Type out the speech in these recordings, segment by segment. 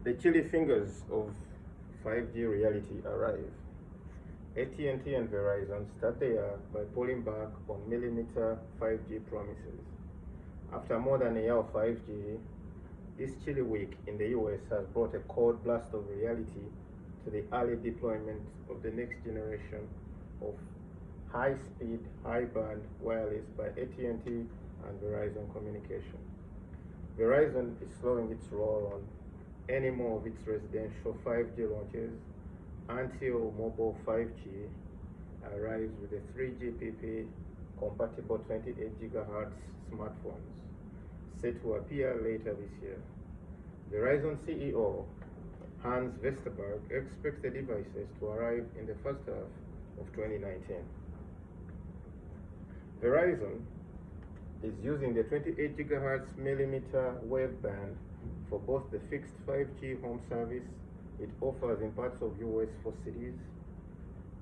The chilly fingers of 5G reality arrive. AT&T and Verizon start the year by pulling back on millimeter 5G promises. After more than a year of 5G, this chilly week in the US has brought a cold blast of reality to the early deployment of the next generation of high-speed, high-band wireless by AT&T and Verizon Communication. Verizon is slowing its roll on any more of its residential 5G launches until mobile 5G arrives with the 3GPP compatible 28 GHz smartphones set to appear later this year. Verizon CEO Hans Vestaberg expects the devices to arrive in the first half of 2019. Verizon is using the 28 GHz millimeter wave band for both the fixed 5G home service it offers in parts of US for cities,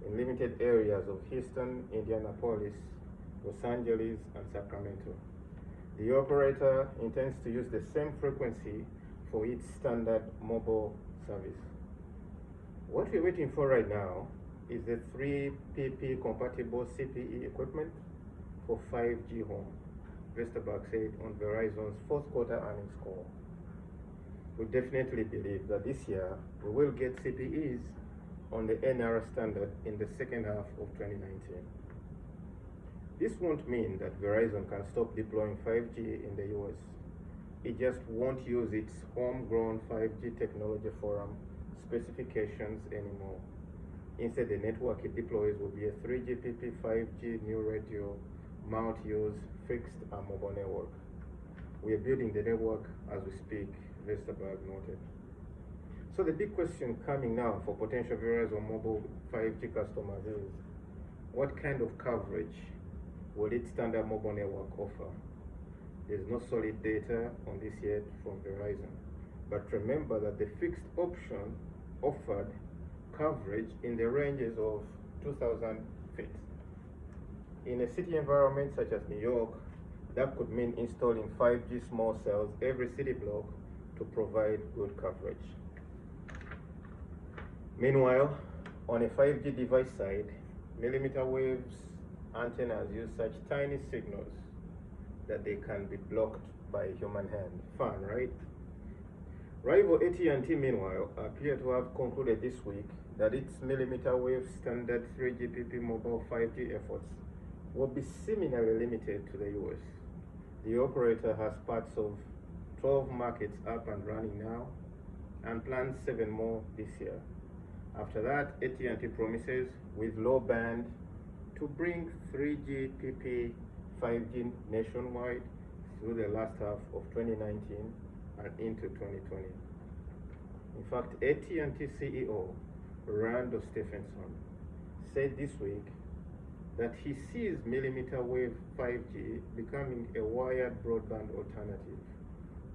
in limited areas of Houston, Indianapolis, Los Angeles, and Sacramento. The operator intends to use the same frequency for its standard mobile service. What we're waiting for right now is the 3PP compatible CPE equipment for 5G home, Vesterberg said on Verizon's fourth quarter earnings call. We definitely believe that this year we will get CPEs on the NR standard in the second half of 2019. This won't mean that Verizon can stop deploying 5G in the US. It just won't use its homegrown 5G technology forum specifications anymore. Instead, the network it deploys will be a 3GPP 5G new radio multi-use fixed and mobile network. We are building the network as we speak, Vesterberg noted. So the big question coming now for potential Verizon mobile 5G customers is, what kind of coverage will its standard mobile network offer? There's no solid data on this yet from Verizon, but remember that the fixed option offered coverage in the ranges of 2,000 feet. In a city environment such as New York, that could mean installing 5G small cells every city block to provide good coverage. Meanwhile, on a 5G device side, millimeter waves antennas use such tiny signals that they can be blocked by a human hand. Fun, right? Rival AT&T, meanwhile, appear to have concluded this week that its millimeter wave standard 3GPP mobile 5G efforts will be similarly limited to the US. The operator has parts of 12 markets up and running now and plans 7 more this year. After that, AT&T promises with low band to bring 3GPP 5G nationwide through the last half of 2019 and into 2020. In fact, AT&T CEO Randall Stephenson said this week that he sees millimeter wave 5G becoming a wired broadband alternative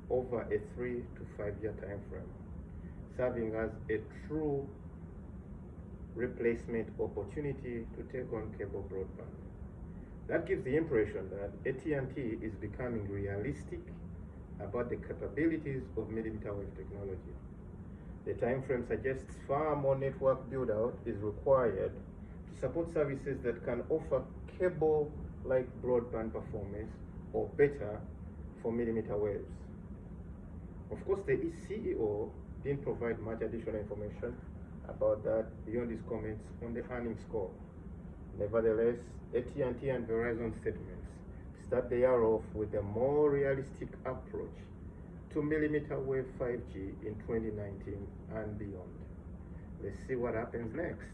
over a 3 to 5 year time frame, serving as a true replacement opportunity to take on cable broadband. That gives the impression that AT&T is becoming realistic about the capabilities of millimeter wave technology. The time frame suggests far more network build-out is required to support services that can offer cable-like broadband performance or better for millimeter waves. Of course, the CEO didn't provide much additional information about that beyond his comments on the earnings call. Nevertheless, AT&T and Verizon statements start the year off with a more realistic approach to millimeter wave 5G in 2019 and beyond. Let's see what happens next.